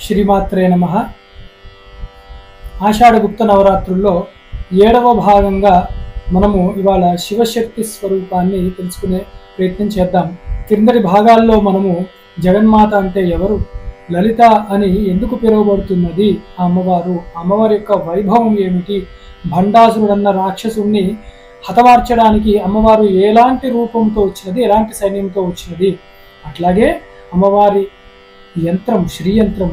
శ్రీమాత్రే నమః. ఆషాఢగుప్త నవరాత్రుల్లో 7వ భాగంగా మనము ఇవాళ శివశక్తి స్వరూపాన్ని తెలుసుకునే ప్రయత్నం చేద్దాం. క్రిందటి భాగాల్లో మనము జగన్మాత అంటే ఎవరు, లలిత అని ఎందుకు పిలువబడుతున్నది ఆ అమ్మవారి యొక్క వైభవం ఏమిటి, భండాసురుడన్న రాక్షసుణ్ణి హతమార్చడానికి అమ్మవారు ఎలాంటి రూపంతో వచ్చినది, ఎలాంటి సైన్యంతో వచ్చినది, అట్లాగే అమ్మవారి యంత్రం శ్రీయంత్రం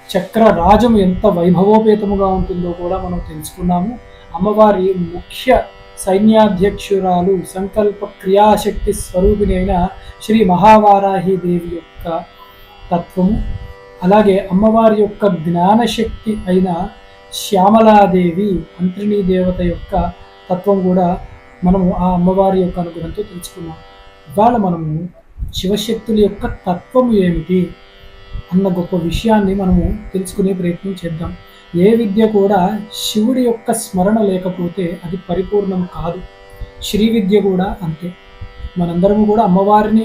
చక్ర రాజం ఎంత వైభవోపేతముగా ఉంటుందో కూడా మనం తెలుసుకున్నాము. అమ్మవారి ముఖ్య సైన్యాధ్యక్షురాలు సంకల్ప క్రియాశక్తి స్వరూపిణి అయిన శ్రీ మహావారాహి దేవి యొక్క తత్వము, అలాగే అమ్మవారి యొక్క జ్ఞానశక్తి అయిన శ్యామలాదేవి మంత్రిణీ దేవత యొక్క తత్వం కూడా మనము ఆ అమ్మవారి యొక్క అనుగ్రహంతో తెలుసుకున్నాం. ఇవాళ మనము శివశక్తుల యొక్క తత్వము ఏమిటి అన్న గొప్ప విషయాన్ని మనము తెలుసుకునే ప్రయత్నం చేద్దాం. ఏ విద్య కూడా శివుడి యొక్క స్మరణ లేకపోతే అది పరిపూర్ణం కాదు. శ్రీ విద్య కూడా అంతే. మనందరము కూడా అమ్మవారిని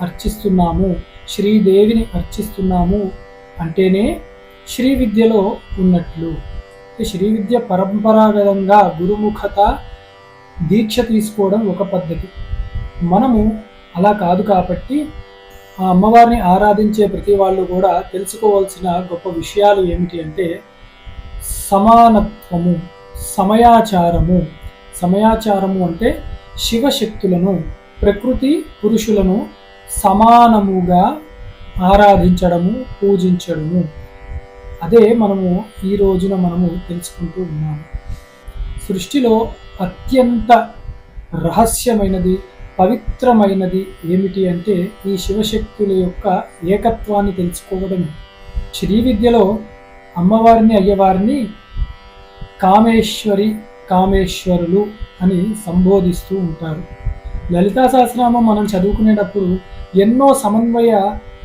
అర్చిస్తున్నాము, శ్రీదేవిని అర్చిస్తున్నాము అంటేనే శ్రీ విద్యలో ఉన్నట్లు. శ్రీ విద్య పరంపరాగతంగా గురుముఖత దీక్ష తీసుకోవడం ఒక పద్ధతి. మనము అలా కాదు కాబట్టి ఆ అమ్మవారిని ఆరాధించే ప్రతి వాళ్ళు కూడా తెలుసుకోవాల్సిన గొప్ప విషయాలు ఏమిటి అంటే సమానత్వము, సమయాచారము. సమయాచారము అంటే శివశక్తులను, ప్రకృతి పురుషులను సమానముగా ఆరాధించడము, పూజించడము. అదే మనము ఈ రోజున మనము తెలుసుకుంటూ ఉన్నాము. సృష్టిలో అత్యంత రహస్యమైనది, పవిత్రమైనది ఏమిటి అంటే ఈ శివశక్తుల యొక్క ఏకత్వాన్ని తెలుసుకోవడమే. శ్రీ విద్యలో అమ్మవారిని అయ్యవారిని కామేశ్వరి, కామేశ్వరులు అని సంబోధిస్తూ ఉంటారు. లలితా సహస్రనామం మనం చదువుకునేటప్పుడు ఎన్నో సమన్వయ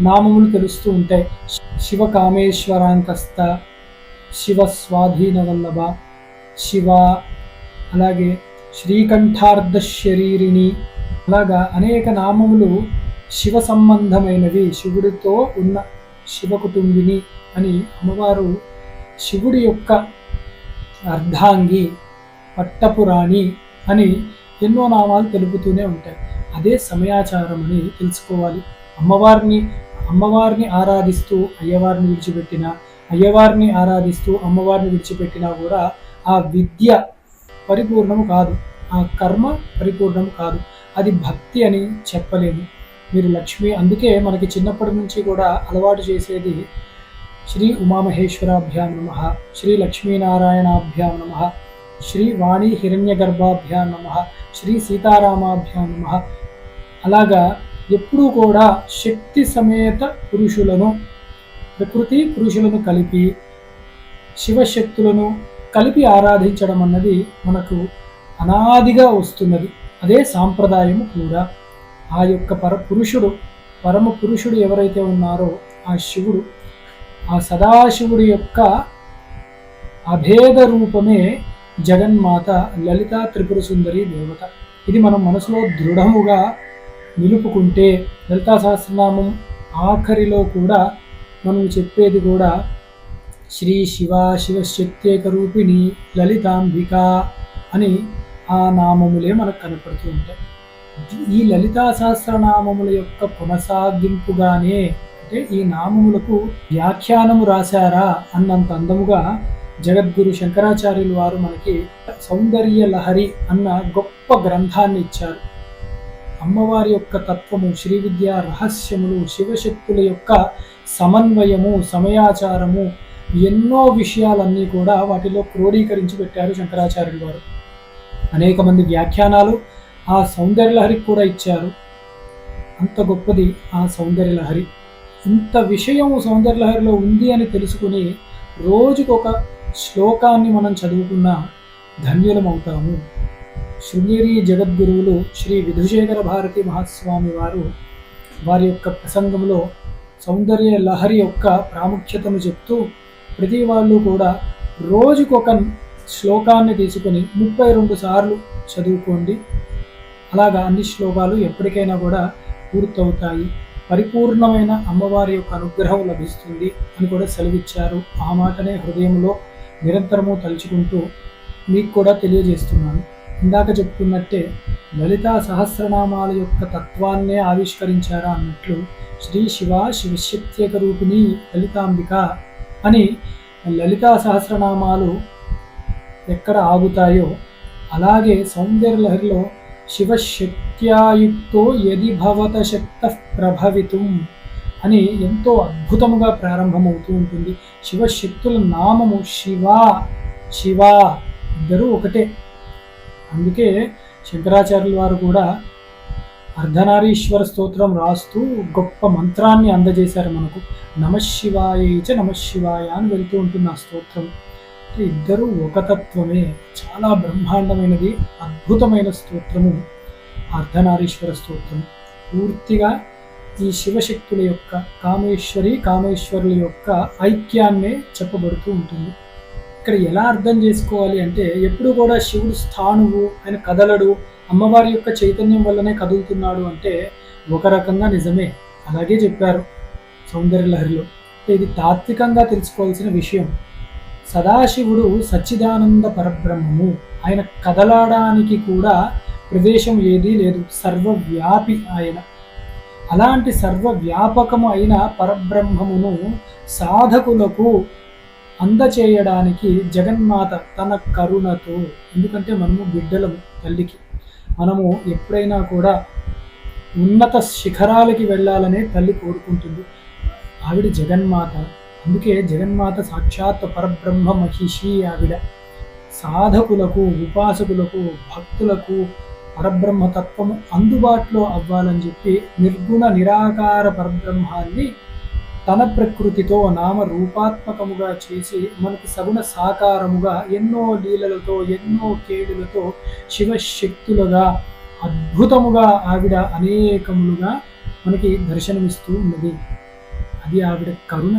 నామములు తెలుస్తూ ఉంటాయి. శివ కామేశ్వరాంకస్త, శివ స్వాధీన వల్లభ, శివ, అలాగే శ్రీకంఠార్ధ శరీరిణి, అలాగా అనేక నామములు శివ సంబంధమైనవి, శివుడితో ఉన్న శివ కుటుంబిని అని అమ్మవారు శివుడి యొక్క అర్ధాంగి, పట్టపురాణి అని ఎన్నో నామాలు తెలుపుతూనే ఉంటాయి. అదే సమయాచారం అని తెలుసుకోవాలి. అమ్మవారిని ఆరాధిస్తూ అయ్యవారిని విడిచిపెట్టినా, అయ్యవారిని ఆరాధిస్తూ అమ్మవారిని విడిచిపెట్టినా కూడా ఆ విద్య పరిపూర్ణము కాదు, ఆ కర్మ పరిపూర్ణం కాదు. అది భక్తి అని చెప్పలేము. మీరు అందుకే మనకి చిన్నప్పటి నుంచి కూడా అలవాటు చేసేది శ్రీ ఉమామహేశ్వరాభ్యాం నమః, శ్రీ లక్ష్మీనారాయణాభ్యాం నమః, శ్రీ వాణి హిరణ్యగర్భాభ్యాం నమః, శ్రీ సీతారామాభ్యాం నమః. అలాగా ఎప్పుడూ కూడా శక్తి సమేత పురుషులను, ప్రకృతి పురుషులను కలిపి శివశక్తులను కలిపి ఆరాధించడం అన్నది మనకు అనాదిగా వస్తున్నది. అదే సాంప్రదాయము కూడా. ఆ యొక్క పరమ పురుషుడు ఎవరైతే ఉన్నారో ఆ శివుడు, ఆ సదాశివుడి యొక్క అభేద రూపమే జగన్మాత లలితా త్రిపుర సుందరి దేవత. ఇది మనం మనసులో దృఢముగా నిలుపుకుంటే లలితా సహస్రనామం ఆఖరిలో కూడా మనం చెప్పేది కూడా శ్రీ శివ శివశక్త్యేక రూపిణి లలితాంబిక అని ఆ నామములే మనకు కనపడుతూ ఉంటాయి. ఈ లలితా సహస్రనామముల యొక్క కొనసాగింపుగానే, అంటే ఈ నామములకు వ్యాఖ్యానము రాశారా అన్నంత అందముగా జగద్గురు శంకరాచార్యులు వారు మనకి సౌందర్య లహరి అన్న గొప్ప గ్రంథాన్ని ఇచ్చారు. అమ్మవారి యొక్క తత్వము, శ్రీ విద్యా రహస్యములు, శివశక్తుల యొక్క సమన్వయము, సమయాచారము, ఎన్నో విషయాలన్నీ కూడా వాటిలో క్రోడీకరించి పెట్టారు శంకరాచార్యులు వారు. అనేక మంది వ్యాఖ్యానాలు ఆ సౌందర్యలహరికి కూడా ఇచ్చారు. అంత గొప్పది ఆ సౌందర్యలహరి. ఇంత విషయం సౌందర్యలహరిలో ఉంది అని తెలుసుకుని రోజుకొక శ్లోకాన్ని మనం చదువుకున్న ధన్యులమవుతాము. శృంగేరి జగద్గురువులు శ్రీ విధుశేఖర భారతి మహాస్వామి వారి యొక్క ప్రసంగంలో సౌందర్య లహరి యొక్క ప్రాముఖ్యతను చెప్తూ ప్రతి వాళ్ళు కూడా రోజుకొక శ్లోకాన్ని తీసుకొని 32 సార్లు చదువుకోండి. అలాగా అన్ని శ్లోకాలు ఎప్పటికైనా కూడా పూర్తవుతాయి. పరిపూర్ణమైన అమ్మవారి యొక్క అనుగ్రహం లభిస్తుంది అని కూడా సెలవిచ్చారు. ఆ మాటనే హృదయంలో నిరంతరము తలుచుకుంటూ మీకు కూడా తెలియజేస్తున్నాను. ఇందాక చెప్పుకున్నట్టే లలితా సహస్రనామాల యొక్క తత్వాన్నే ఆవిష్కరించారా అన్నట్లు శ్రీ శివ శివశక్త్యేక రూపిణి లలితాంబిక అని లలితా సహస్రనామాలు ఎక్కడ ఆగుతాయో అలాగే సౌందర్యలహరిలో శివశక్త్యాయుక్తో యది భవత శక్త ప్రభవితుం అని ఎంతో అద్భుతముగా ప్రారంభమవుతూ ఉంటుంది. శివశక్తుల నామము శివ శివ ఇద్దరు ఒకటే. అందుకే శంకరాచార్యుల వారు కూడా అర్ధనారీశ్వర స్తోత్రం రాస్తూ గొప్ప మంత్రాన్ని అందజేశారు మనకు. నమశివాయ నమశివాయ అని వెళ్తూ ఉంటుంది ఆ స్తోత్రం. ఇద్దరు ఒకతత్వమే. చాలా బ్రహ్మాండమైనది, అద్భుతమైన స్తోత్రము అర్ధనారీశ్వర స్తోత్రం. పూర్తిగా ఈ శివశక్తుల యొక్క కామేశ్వరుల యొక్క ఐక్యాన్నే చెప్పబడుతూ ఉంటుంది. ఇక్కడ ఎలా అర్థం చేసుకోవాలి అంటే, ఎప్పుడు కూడా శివుడు స్థాణువు, ఆయన కదలడు, అమ్మవారి యొక్క చైతన్యం వల్లనే కదులుతున్నాడు అంటే ఒక రకంగా నిజమే, అలాగే చెప్పారు సౌందర్యలహరిలో. ఇది తాత్వికంగా తెలుసుకోవాల్సిన విషయం. సదాశివుడు సచ్చిదానంద పరబ్రహ్మము, ఆయన కదలడానికి కూడా ప్రదేశం ఏదీ లేదు, సర్వవ్యాపి ఆయన. అలాంటి సర్వవ్యాపకము అయిన పరబ్రహ్మమును సాధకులకు అందచేయడానికి జగన్మాత తన కరుణతో, ఎందుకంటే మనము బిడ్డలము తల్లికి, మనము ఎప్పుడైనా కూడా ఉన్నత శిఖరాలకి వెళ్ళాలనే తల్లి కోరుకుంటుంది. ఆవిడ జగన్మాత. అందుకే జగన్మాత సాక్షాత్ పరబ్రహ్మ మహిషి. ఆవిడ సాధకులకు, ఉపాసకులకు, భక్తులకు పరబ్రహ్మ తత్వము అందుబాటులో అవ్వాలని చెప్పి నిర్గుణ నిరాకార పరబ్రహ్మాన్ని తన ప్రకృతితో నామ రూపాత్మకముగా చేసి మనకి సగుణ సాకారముగా ఎన్నో లీలలతో, ఎన్నో కేడులతో శివశక్తులుగా అద్భుతముగా ఆవిడ అనేకములుగా మనకి దర్శనమిస్తూ ఉన్నది. అది ఆవిడ కరుణ.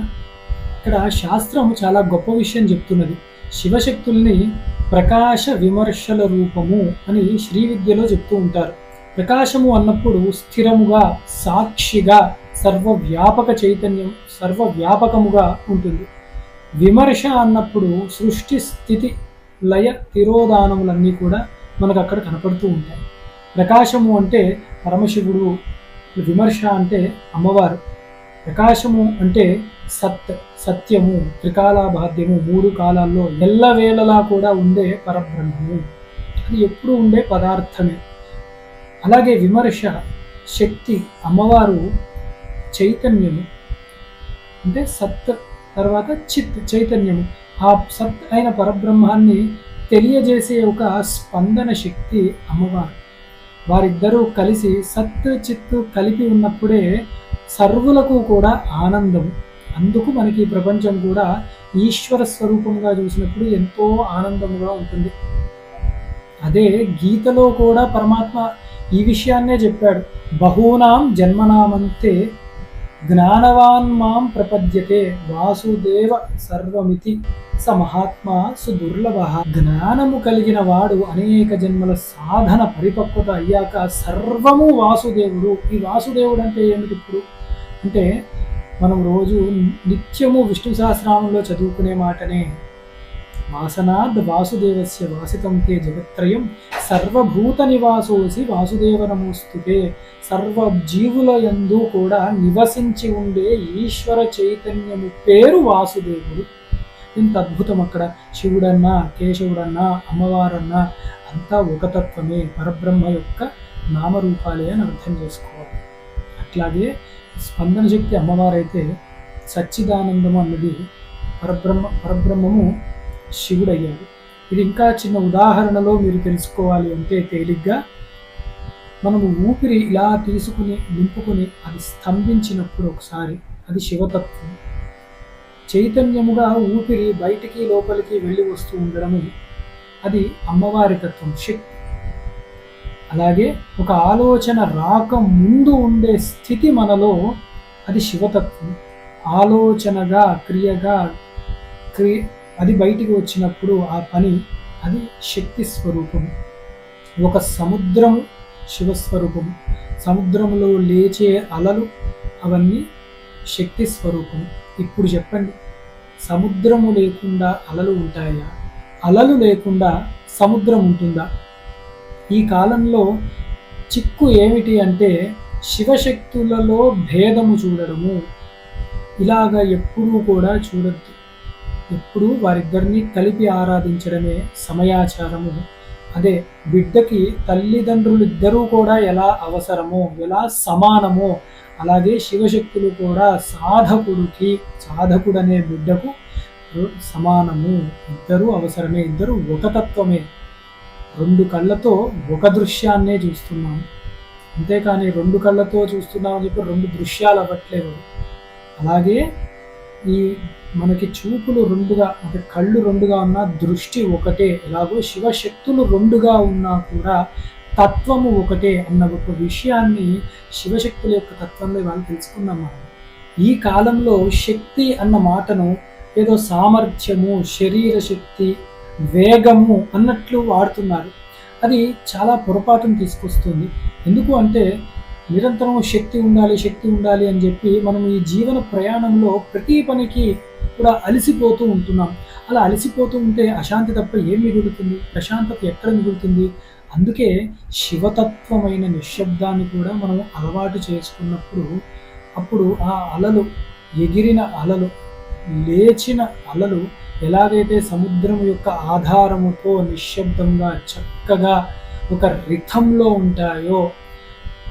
ఇక్కడ శాస్త్రం చాలా గొప్ప విషయం చెప్తున్నది. శివశక్తుల్ని ప్రకాశ విమర్శల రూపము అని శ్రీ విద్యలో చెప్తూ ఉంటారు. ప్రకాశము అన్నప్పుడు స్థిరముగా, సాక్షిగా, సర్వవ్యాపక చైతన్యం, సర్వవ్యాపకముగా ఉంటుంది. విమర్శ అన్నప్పుడు సృష్టి స్థితి లయ తిరోధానములన్నీ కూడా మనకు అక్కడ కనపడుతూ ఉంటాయి. ప్రకాశము అంటే పరమశివుడు, విమర్శ అంటే అమ్మవారు. ప్రకాశము అంటే సత్యము, త్రికాలాబాధ్యము, మూడు కాలాల్లో ఎల్లవేళలా కూడా ఉండే పరబ్రహ్మము, అది ఎప్పుడు ఉండే పదార్థమే. అలాగే విమర్శ శక్తి, అమ్మవారు చైతన్యము అంటే సత్, తర్వాత చిత్ చైతన్యము. ఆ సత్ అయిన పరబ్రహ్మాన్ని తెలియజేసే ఒక స్పందన శక్తి అమ్మవారు. వారిద్దరూ కలిసి సత్ చిత్తు కలిపి ఉన్నప్పుడే సర్వులకు కూడా ఆనందం. అందుకు మనకి ప్రపంచం కూడా ఈశ్వర స్వరూపంగా చూసినప్పుడు ఎంతో ఆనందంగా ఉంటుంది. అదే గీతలో కూడా పరమాత్మ ఈ విషయాన్నే చెప్పాడు. బహూనాం జన్మనామంతే జ్ఞానవాన్ మాం ప్రపద్యతే వాసుదేవ సర్వమితి స మహాత్మా సుదుర్లభ. జ్ఞానము కలిగిన వాడు అనేక జన్మల సాధన పరిపక్వత అయ్యాక సర్వము వాసుదేవుడు. ఈ వాసుదేవుడు అంటే ఏమిటి? ఇప్పుడు అంటే మనం రోజు నిత్యము విష్ణు సహస్రనామంలో చదువుకునే మాటనే, వాసనాద్ వాసుదేవస్య వాసితం తే జగత్రయం సర్వభూత నివాసోసి వాసుదేవ నమోస్తుతే. సర్వ జీవుల యందు కూడా నివసించి ఉండే ఈశ్వర చైతన్యము పేరు వాసుదేవుడు. ఎంత అద్భుతం! అక్కడ శివుడన్నా, కేశవుడన్నా, అమ్మవారన్నా అంతా ఒక తత్వమే, పరబ్రహ్మ యొక్క నామరూపాలే అని అర్థం చేసుకోవాలి. స్పందన శక్తి అమ్మవారైతే సచ్చిదానందము అన్నది పరబ్రహ్మము శివుడయ్యాడు. ఇది ఇంకా చిన్న ఉదాహరణలో మీరు తెలుసుకోవాలి అంటే తేలిగ్గా, మనము ఊపిరి ఇలా తీసుకుని నింపుకుని అది స్తంభించినప్పుడు ఒకసారి అది శివతత్వం. చైతన్యముగా ఊపిరి బయటికి లోపలికి వెళ్ళి వస్తూ ఉండడము అది అమ్మవారి తత్వం, శక్తి. అలాగే ఒక ఆలోచన రాక ముందు ఉండే స్థితి మనలో అది శివతత్వం. ఆలోచనగా క్రియగా అది బయటికి వచ్చినప్పుడు ఆ పని అది శక్తి స్వరూపం. ఒక సముద్రము శివస్వరూపము. సముద్రంలో లేచే అలలు అవన్నీ శక్తి స్వరూపం. ఇప్పుడు చెప్పండి, సముద్రము లేకుండా అలలు ఉంటాయా? అలలు లేకుండా సముద్రం ఉంటుందా? ఈ కాలంలో చిక్కు ఏమిటి అంటే శివశక్తులలో భేదము చూడడము. ఇలాగా ఎప్పుడూ కూడా చూడద్దు. ఎప్పుడూ వారిద్దరిని కలిపి ఆరాధించడమే సమయాచారము. అదే బిడ్డకి తల్లిదండ్రులు ఇద్దరూ కూడా ఎలా అవసరమో, ఎలా సమానమో, అలాగే శివశక్తులు కూడా సాధకుడనే బిడ్డకు సమానము. ఇద్దరూ అవసరమే, ఇద్దరు ఒక తత్వమే. రెండు కళ్ళతో ఒక దృశ్యాన్నే చూస్తున్నాం, అంతేకాని రెండు కళ్ళతో చూస్తున్నామని చెప్పి రెండు దృశ్యాలు అవ్వట్లేదు. అలాగే ఈ మనకి చూపులు రెండుగా అంటే కళ్ళు రెండుగా ఉన్నా దృష్టి ఒకటే. ఎలాగో శివశక్తులు రెండుగా ఉన్నా కూడా తత్వము ఒకటే అన్న ఒక విషయాన్ని శివశక్తుల యొక్క తత్వంలో ఇవాళ తెలుసుకున్నాం మనం. ఈ కాలంలో శక్తి అన్న మాటను ఏదో సామర్థ్యము, శరీర శక్తి, వేగము అన్నట్లు వాడుతున్నారు. అది చాలా పొరపాటును తీసుకొస్తుంది. ఎందుకు అంటే నిరంతరం శక్తి ఉండాలి అని చెప్పి మనం ఈ జీవన ప్రయాణంలో ప్రతి పనికి కూడా అలసిపోతూ ఉంటున్నాం. అలా అలసిపోతూ ఉంటే అశాంతి తప్ప ఏం మిగులుతుంది? ప్రశాంతత ఎక్కడ మిగులుతుంది? అందుకే శివతత్వమైన నిశ్శబ్దాన్ని కూడా మనం అలవాటు చేసుకున్నప్పుడు అప్పుడు ఆ అలలు, ఎగిరిన అలలు, లేచిన అలలు ఎలాగైతే సముద్రం యొక్క ఆధారముతో నిశ్శబ్దంగా చక్కగా ఒక రిథంలో ఉంటాయో,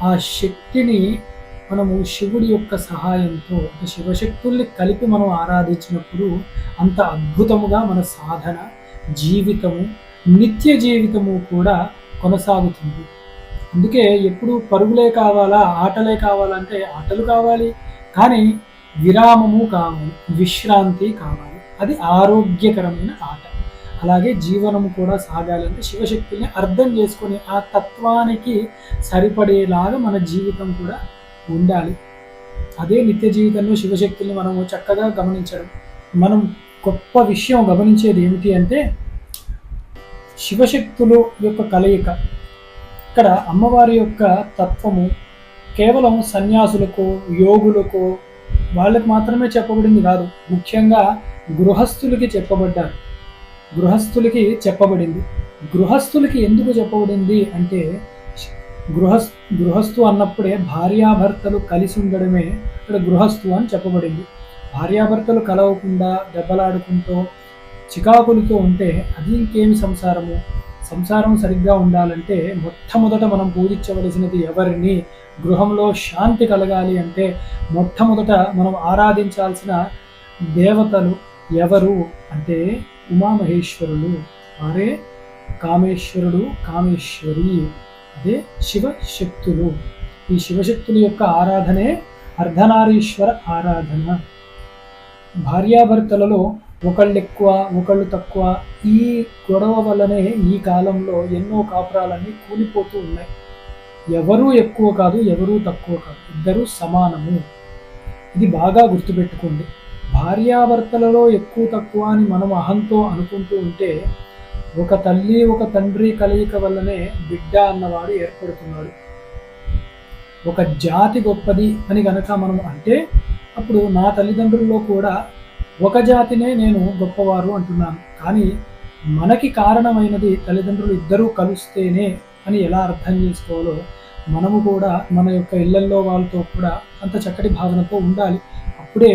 ఆ శక్తిని మనము శివుడి యొక్క సహాయంతో శివశక్తుల్ని కలిపి మనం ఆరాధించినప్పుడు అంత అద్భుతముగా మన సాధన, జీవితము, నిత్య జీవితము కూడా కొనసాగుతుంది. అందుకే ఎప్పుడు పరుగులే కావాలా, ఆటలే కావాలంటే ఆటలు కావాలి, కానీ విరామము కావాలి, విశ్రాంతి కావాలి. అది ఆరోగ్యకరమైన ఆట. అలాగే జీవనము కూడా సాగాలంటే శివశక్తుల్ని అర్థం చేసుకొని ఆ తత్వానికి సరిపడేలాగా మన జీవితం కూడా ఉండాలి. అదే నిత్య జీవితంలో శివశక్తుల్ని మనము చక్కగా గమనించడం. మనం గొప్ప విషయం గమనించేది ఏమిటి అంటే శివశక్తులు యొక్క కలయిక. ఇక్కడ అమ్మవారి యొక్క తత్వము కేవలం సన్యాసులకు, యోగులకు, వాళ్ళకి మాత్రమే చెప్పబడింది కాదు. ముఖ్యంగా గృహస్థులకి చెప్పబడింది. గృహస్థులకి ఎందుకు చెప్పబడింది అంటే గృహస్థు అన్నప్పుడే భార్యాభర్తలు కలిసి ఉండడమే ఇక్కడ గృహస్థు అని చెప్పబడింది. భార్యాభర్తలు కలవకుండా దెబ్బలాడుకుంటూ చికాకులతో ఉంటే అది ఇంకేమి సంసారము? సంసారం సరిగ్గా ఉండాలంటే మొట్టమొదట మనం పూజించవలసినది ఎవరిని? గృహంలో శాంతి కలగాలి అంటే మొట్టమొదట మనం ఆరాధించాల్సిన దేవతలు ఎవరు అంటే ఉమామహేశ్వరులు. వారే కామేశ్వరుడు, కామేశ్వరి, అదే శివశక్తులు. ఈ శివశక్తుల యొక్క ఆరాధనే అర్ధనారీశ్వర ఆరాధన. భార్యాభర్తలలో ఒకళ్ళు ఎక్కువ, ఒకళ్ళు తక్కువ, ఈ గొడవ వల్లనే ఈ కాలంలో ఎన్నో కాపురాలన్నీ కూలిపోతూ ఉన్నాయి. ఎవరూ ఎక్కువ కాదు, ఎవరూ తక్కువ కాదు, ఇద్దరూ సమానము. ఇది బాగా గుర్తుపెట్టుకోండి. భార్యాభర్తలలో ఎక్కువ తక్కువ అని మనం అహంతో అనుకుంటూ ఉంటే ఒక తల్లి ఒక తండ్రి కలయిక వల్లనే బిడ్డ అన్నవాడు ఏర్పడుతున్నాడు. ఒక జాతి గొప్పది అని గనక మనం అంటే అప్పుడు నా తల్లిదండ్రుల్లో కూడా ఒక జాతినే నేను గొప్పవారు అంటున్నాను. కానీ మనకి కారణమైనది తల్లిదండ్రులు ఇద్దరూ కలుస్తేనే అని ఎలా అర్థం చేసుకోవాలో మనము కూడా మన యొక్క ఇళ్లల్లో వాళ్ళతో కూడా అంత చక్కటి భావనతో ఉండాలి. అప్పుడే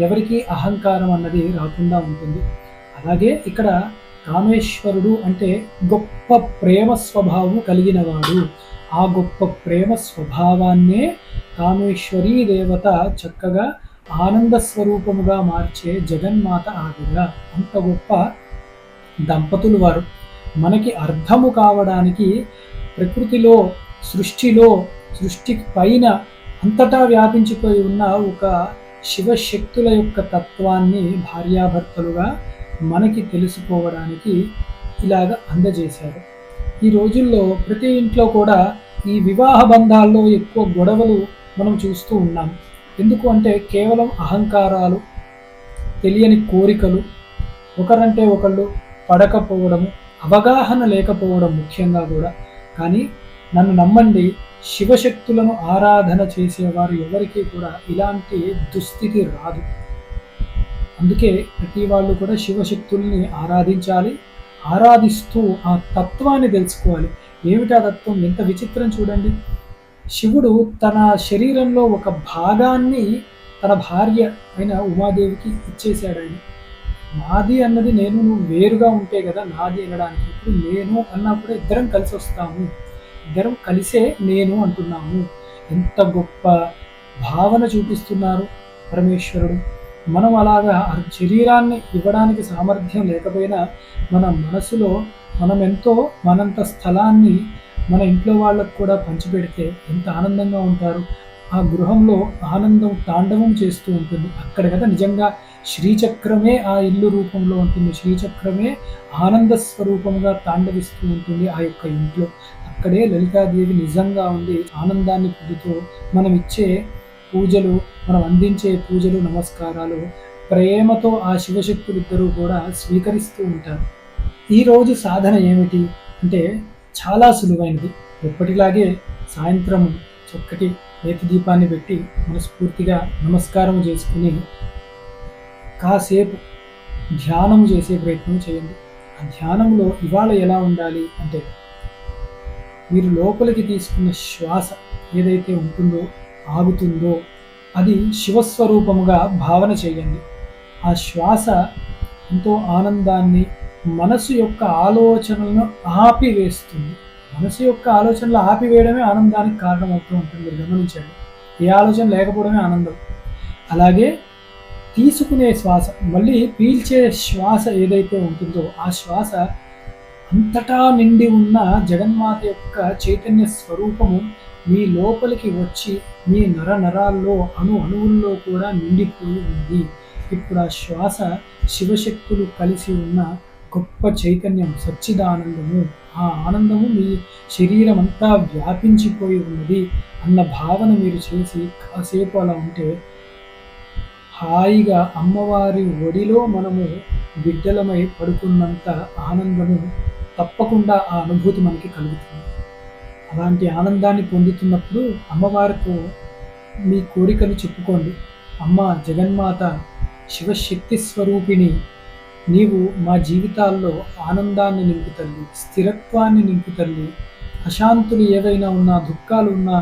ఎవరికి అహంకారం అన్నది రాకుండా ఉంటుంది. అలాగే ఇక్కడ కామేశ్వరుడు అంటే గొప్ప ప్రేమ స్వభావం కలిగినవాడు. ఆ గొప్ప ప్రేమ స్వభావాన్నే కామేశ్వరీ దేవత చక్కగా ఆనంద స్వరూపముగా మార్చే జగన్మాత ఆవిడ. అంత గొప్ప దంపతులు వారు. మనకి అర్థము కావడానికి ప్రకృతిలో, సృష్టికి పైన అంతటా వ్యాపించిపోయి ఉన్న ఒక శివశక్తుల యొక్క తత్వాన్ని భార్యాభర్తలుగా మనకి తెలుసుకోవడానికి ఇలాగ అందజేశారు. ఈ రోజుల్లో ప్రతి ఇంట్లో కూడా ఈ వివాహ బంధాల్లో ఎక్కువ గొడవలు మనం చూస్తూ ఉన్నాం. ఎందుకు అంటే కేవలం అహంకారాలు, తెలియని కోరికలు, ఒకరంటే ఒకళ్ళు పడకపోవడము, అవగాహన లేకపోవడం ముఖ్యంగా కూడా. కానీ నన్ను నమ్మండి, శివశక్తులను ఆరాధన చేసేవారు ఎవరికీ కూడా ఇలాంటి దుస్థితి రాదు. అందుకే ప్రతి వాళ్ళు కూడా శివశక్తుల్ని ఆరాధించాలి. ఆరాధిస్తూ ఆ తత్వాన్ని తెలుసుకోవాలి. ఏమిటి ఆ తత్వం? ఎంత విచిత్రం చూడండి. శివుడు తన శరీరంలో ఒక భాగాన్ని తన భార్య అయిన ఉమాదేవికి ఇచ్చేశాడాయన. నాది అన్నది నేను, నువ్వు వేరుగా ఉంటే కదా నాది అనడానికి. ఇప్పుడు నేను అన్నప్పుడు ఇద్దరం కలిసి వస్తాము, ఇద్దరం కలిసే నేను అంటున్నాము. ఎంత గొప్ప భావన చూపిస్తున్నారు పరమేశ్వరుడు. మనం అలాగా శరీరాన్ని ఇవ్వడానికి సామర్థ్యం లేకపోయినా మన మనసులో మనం ఎంతో మనంత స్థలాన్ని మన ఇంట్లో వాళ్ళకు కూడా పంచిపెడితే ఎంత ఆనందంగా ఉంటారు. ఆ గృహంలో ఆనందం తాండవం చేస్తూ ఉంటుంది. అక్కడ కదా నిజంగా శ్రీచక్రమే ఆ ఇల్లు రూపంలో ఉంటుంది. శ్రీచక్రమే ఆనంద స్వరూపంగా తాండవిస్తూ ఉంటుంది ఆ యొక్క ఇంట్లో. అక్కడే లలితాదేవి నిజంగా ఉండి ఆనందాన్ని పొందుతూ మనం ఇచ్చే పూజలు, మనం అందించే పూజలు, నమస్కారాలు ప్రేమతో ఆ శివశక్తులిద్దరూ కూడా స్వీకరిస్తూ ఉంటారు. ఈరోజు సాధన ఏమిటి అంటే చాలా సులువైనది. ఎప్పటిలాగే సాయంత్రం చక్కటి నేతి దీపాన్ని పెట్టి మనస్ఫూర్తిగా నమస్కారం చేసుకుని కాసేపు ధ్యానం చేసే ప్రయత్నం చేయండి. ఆ ధ్యానంలో ఇవాళ ఎలా ఉండాలి అంటే, మీరు లోపలికి తీసుకున్న శ్వాస ఏదైతే ఉంటుందో, ఆగుతుందో, అది శివస్వరూపముగా భావన చేయండి. ఆ శ్వాస ఎంతో ఆనందాన్ని, మనసు యొక్క ఆలోచనలను ఆపివేస్తుంది. మనసు యొక్క ఆలోచనలు ఆపివేయడమే ఆనందానికి కారణమవుతూ ఉంటుంది. మీరు గమనించండి. ఏ ఆలోచన లేకపోవడమే ఆనందం. అలాగే తీసుకునే శ్వాస, మళ్ళీ పీల్చే శ్వాస ఏదైతే ఉంటుందో ఆ శ్వాస అంతటా నిండి ఉన్న జగన్మాత యొక్క చైతన్య స్వరూపము మీ లోపలికి వచ్చి మీ నరాల్లో అణువుల్లో కూడా నిండిపోయి ఉంది. ఇప్పుడు ఆ శ్వాస శివశక్తులు కలిసి ఉన్న గొప్ప చైతన్యం, సచ్చిదానందము. ఆ ఆనందము మీ శరీరం అంతా వ్యాపించిపోయి ఉన్నది అన్న భావన మీరు చేసి కాసేపు అలా ఉంటే హాయిగా అమ్మవారి ఒడిలో మనము బిడ్డలమై పడుకున్నంత ఆనందము తప్పకుండా ఆ అనుభూతి మనకి కలుగుతుంది. అలాంటి ఆనందాన్ని పొందుతున్నప్పుడు అమ్మవారితో మీ కోరికలు చెప్పుకోండి. అమ్మ జగన్మాత, శివశక్తి స్వరూపిణి, నీవు మా జీవితాల్లో ఆనందాన్ని నింపు తల్లి, స్థిరత్వాన్ని నింపు తల్లి, అశాంతులు ఏవైనా ఉన్నా, దుఃఖాలు ఉన్నా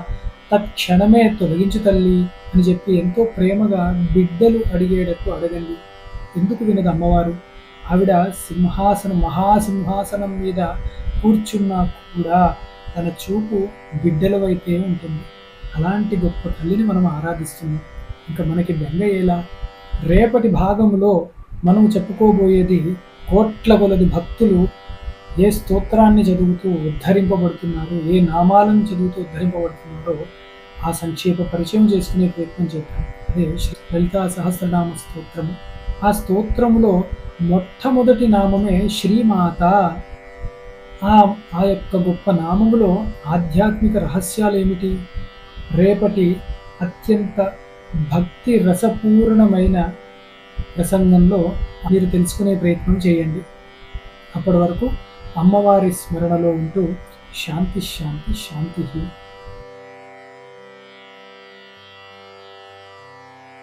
తక్షణమే తొలగించు తల్లి అని చెప్పి ఎంతో ప్రేమగా బిడ్డలు అడిగేటట్టు అడగండి. ఎందుకు వినదు అమ్మవారు? ఆవిడ మహాసింహాసనం మీద కూర్చున్నా కూడా తన చూపు బిడ్డల వైపే ఉంటుంది. అలాంటి గొప్ప తల్లిని మనం ఆరాధిస్తున్నాం. ఇంకా మనకి బెంగ ఎలా? రేపటి భాగంలో మనం చెప్పుకోబోయేది కోట్ల కొలది భక్తులు ఏ స్తోత్రాన్ని చదువుతూ ఉద్ధరింపబడుతున్నారు, ఏ నామాలను చదువుతూ ఉద్ధరింపబడుతున్నారో ఆ సంక్షేప పరిచయం చేసుకునే ప్రయత్నం చేద్దాం. అదే శ్రీ లలితా సహస్రనామ స్తోత్రము. ఆ స్తోత్రములో మొట్టమొదటి నామమే శ్రీమాత. ఆ యొక్క గొప్ప నామములో ఆధ్యాత్మిక రహస్యాలు ఏమిటి? రేపటి అత్యంత భక్తి రసపూర్ణమైన ప్రసంగంలో మీరు తెలుసుకునే ప్రయత్నం చేయండి. అప్పటి వరకు అమ్మవారి స్మరణలో ఉంటూ శాంతి శాంతి శాంతి.